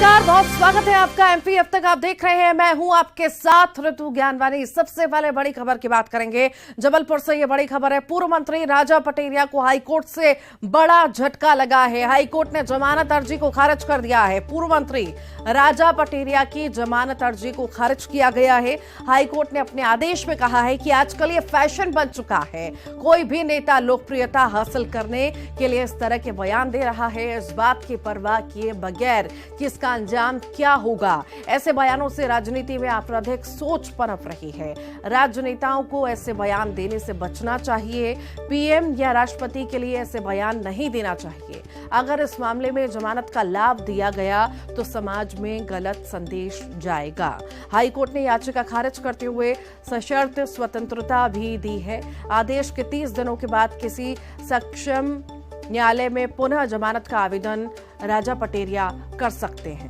नमस्कार, बहुत स्वागत है आपका एमपी अब तक आप देख रहे हैं। मैं हूं आपके साथ ऋतु ज्ञानवानी। सबसे पहले बड़ी खबर की बात करेंगे। जबलपुर से ये बड़ी खबर है। पूर्व मंत्री राजा पटेरिया को हाईकोर्ट से बड़ा झटका लगा है। हाईकोर्ट ने जमानत अर्जी को खारिज कर दिया है। पूर्व मंत्री राजा पटेरिया की जमानत अर्जी को खारिज किया गया है। हाईकोर्ट ने अपने आदेश में कहा है कि आजकल ये फैशन बन चुका है, कोई भी नेता लोकप्रियता हासिल करने के लिए इस तरह के बयान दे रहा है, इस बात की परवाह किए बगैर कि इसका अंजाम क्या होगा। ऐसे बयानों से राजनीति में आपराधिक सोच पनप रही है। राजनेताओं को ऐसे बयान देने से बचना चाहिए। पीएम या राष्ट्रपति के लिए ऐसे बयान नहीं देना चाहिए। अगर इस मामले में जमानत का लाभ दिया गया तो समाज में गलत संदेश जाएगा। हाईकोर्ट ने याचिका खारिज करते हुए सशर्त स्वतंत्रता भी दी है। आदेश के 30 दिनों के बाद किसी सक्षम न्यायालय में पुनः जमानत का आवेदन राजा पटेरिया कर सकते हैं।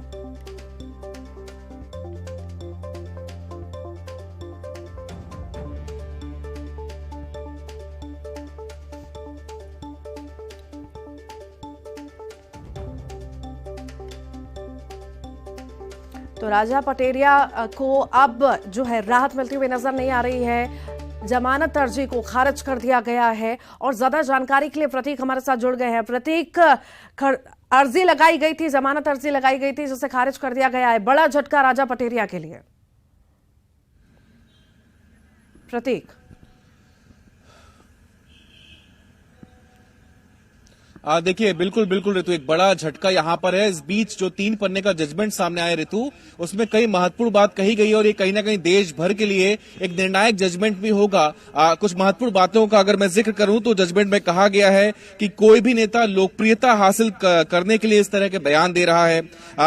तो राजा पटेरिया को अब जो है राहत मिलती हुई नजर नहीं आ रही है। जमानत अर्जी को खारिज कर दिया गया है। और ज्यादा जानकारी के लिए प्रतीक हमारे साथ जुड़ गए हैं। प्रतीक, अर्जी लगाई गई थी, जमानत अर्जी लगाई गई थी जिसे खारिज कर दिया गया है। बड़ा झटका राजा पटेरिया के लिए। प्रतीक, देखिए, बिल्कुल बिल्कुल ऋतु, एक बड़ा झटका यहाँ पर है। इस बीच जो 3 पन्ने का जजमेंट सामने आया ऋतु, उसमें कई महत्वपूर्ण बात कही गई और ये कहीं ना कहीं देश भर के लिए एक निर्णायक जजमेंट भी होगा। कुछ महत्वपूर्ण बातों का अगर मैं जिक्र करूं तो जजमेंट में कहा गया है कि कोई भी नेता लोकप्रियता हासिल करने के लिए इस तरह के बयान दे रहा है,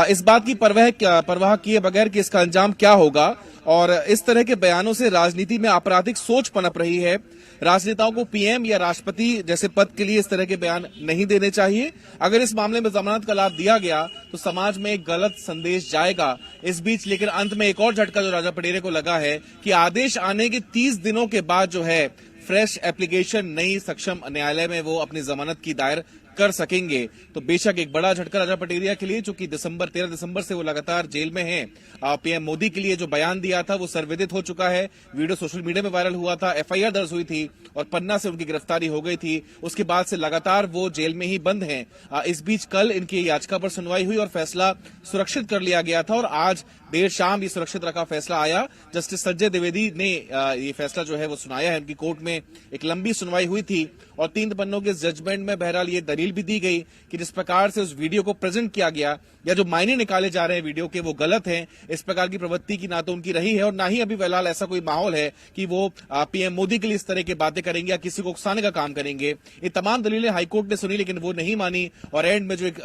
इस बात की परवाह किए बगैर कि इसका अंजाम क्या होगा। और इस तरह के बयानों से राजनीति में आपराधिक सोच पनप रही है। राजनेताओं को पीएम या राष्ट्रपति जैसे पद के लिए इस तरह के बयान नहीं देने चाहिए। अगर इस मामले में जमानत का लाभ दिया गया तो समाज में एक गलत संदेश जाएगा। इस बीच लेकिन अंत में एक और झटका जो राजा पटेरिया को लगा है कि आदेश आने के 30 दिनों के बाद जो है फ्रेश एप्लीकेशन नई सक्षम न्यायालय में वो अपनी जमानत की दायर कर सकेंगे। तो बेशक एक बड़ा झटका राजा पटेरिया के लिए, चूंकि 13 दिसंबर से वो लगातार जेल में हैं। पीएम मोदी के लिए जो बयान दिया था वो सर्वविदित हो चुका है। वीडियो सोशल मीडिया में वायरल हुआ था, एफआईआर दर्ज हुई थी और पन्ना से उनकी गिरफ्तारी हो गई थी। उसके बाद से लगातार वो जेल में ही बंद हैं। इस बीच कल इनकी याचिका पर सुनवाई हुई और फैसला सुरक्षित कर लिया गया था और आज देर शाम ये सुरक्षित रखा फैसला आया। जस्टिस संजय द्विवेदी ने ये फैसला जो है वो सुनाया है। उनकी कोर्ट में एक लंबी सुनवाई हुई थी और 3 पन्नों के जजमेंट में बहरहाल ये दलील भी दी गई कि जिस प्रकार से उस वीडियो को प्रेजेंट किया गया या जो मायने निकाले जा रहे हैं वीडियो के, वो गलत हैं। इस प्रकार की प्रवृत्ति की ना तो उनकी रही है और ना ही अभी फिलहाल ऐसा कोई माहौल है कि वो पीएम मोदी के लिए इस तरह की बातें करेंगे या किसी को उकसाने का काम करेंगे। ये तमाम दलीलें हाईकोर्ट ने सुनी लेकिन वो नहीं मानी और एंड में जो एक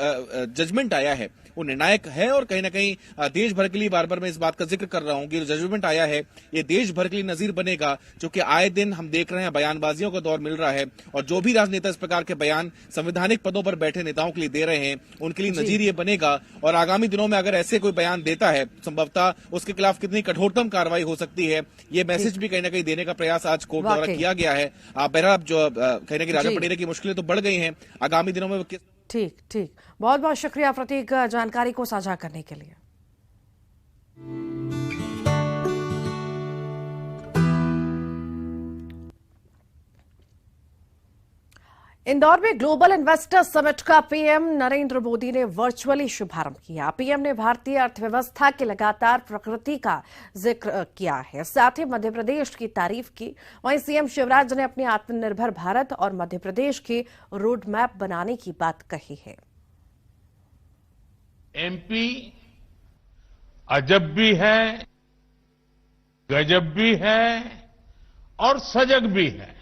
जजमेंट आया है वो निर्णायक है। और कहीं ना कहीं देश भर के लिए, बार बार मैं इस बात का जिक्र कर रहा हूं कि जो जजमेंट आया है ये देश भर के लिए नजीर बनेगा, जो कि आए दिन हम देख रहे हैं बयानबाजियों का दौर मिल रहा है और जो भी राजनेता इस प्रकार के बयान संवैधानिक पदों पर बैठे नेताओं के लिए दे रहे हैं उनके लिए नजीर ये बनेगा। और आगामी दिनों में अगर ऐसे कोई बयान देता है संभवतः उसके खिलाफ कितनी कठोरतम कार्रवाई हो सकती है, ये मैसेज भी कहीं ना कहीं देने का प्रयास आज कोर्ट द्वारा किया गया है। बहरहाल जो कहीं ना कहीं राजा पटेरिया की मुश्किलें तो बढ़ गई हैं, आगामी दिनों में ठीक ठीक। बहुत बहुत शुक्रिया प्रतीक जानकारी को साझा करने के लिए। इंदौर में ग्लोबल इन्वेस्टर समिट का पीएम नरेंद्र मोदी ने वर्चुअली शुभारंभ किया। पीएम ने भारतीय अर्थव्यवस्था की लगातार प्रगति का जिक्र किया है, साथ ही मध्य प्रदेश की तारीफ की। वहीं सीएम शिवराज ने अपनी आत्मनिर्भर भारत और मध्य प्रदेश की रोड मैप बनाने की बात कही है। एमपी अजब भी है, गजब भी है और सजग भी है।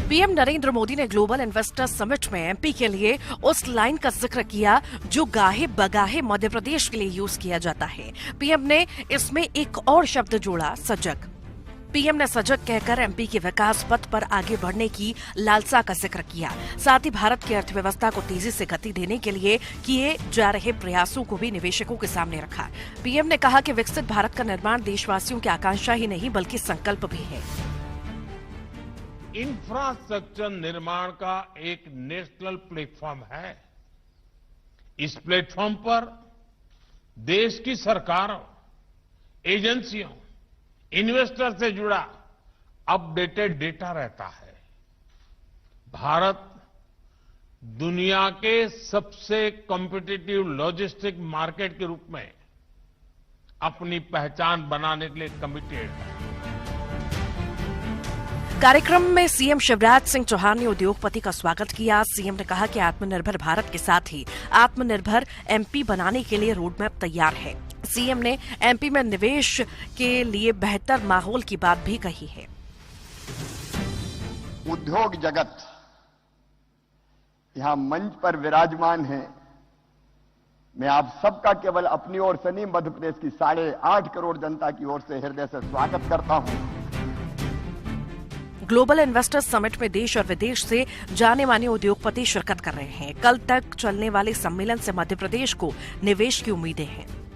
पीएम नरेंद्र मोदी ने ग्लोबल इन्वेस्टर समिट में एमपी के लिए उस लाइन का जिक्र किया जो गाहे बगाहे मध्य प्रदेश के लिए यूज किया जाता है। पीएम ने इसमें एक और शब्द जोड़ा, सजग। पीएम ने सजग कहकर एमपी के विकास पथ पर आगे बढ़ने की लालसा का जिक्र किया। साथ ही भारत की अर्थव्यवस्था को तेजी से गति देने के लिए किए जा रहे प्रयासों को भी निवेशकों के सामने रखा। पीएम ने कहा कि विकसित भारत का निर्माण देशवासियों की आकांक्षा ही नहीं बल्कि संकल्प भी है। इंफ्रास्ट्रक्चर निर्माण का एक नेशनल प्लेटफॉर्म है। इस प्लेटफॉर्म पर देश की सरकारों, एजेंसियों, इन्वेस्टर से जुड़ा अपडेटेड डेटा रहता है। भारत दुनिया के सबसे कॉम्पिटिटिव लॉजिस्टिक मार्केट के रूप में अपनी पहचान बनाने के लिए कमिटेड है। कार्यक्रम में सीएम शिवराज सिंह चौहान ने उद्योगपति का स्वागत किया। सीएम ने कहा कि आत्मनिर्भर भारत के साथ ही आत्मनिर्भर एमपी बनाने के लिए रोडमैप तैयार है। सीएम ने एमपी में निवेश के लिए बेहतर माहौल की बात भी कही है। उद्योग जगत यहां मंच पर विराजमान है। मैं आप सबका केवल अपनी ओर से नहीं, मध्य प्रदेश की 8.5 करोड़ जनता की ओर से हृदय से स्वागत करता हूं। ग्लोबल इन्वेस्टर्स समिट में देश और विदेश से जाने माने उद्योगपति शिरकत कर रहे हैं। कल तक चलने वाले सम्मेलन से मध्य प्रदेश को निवेश की उम्मीदें हैं।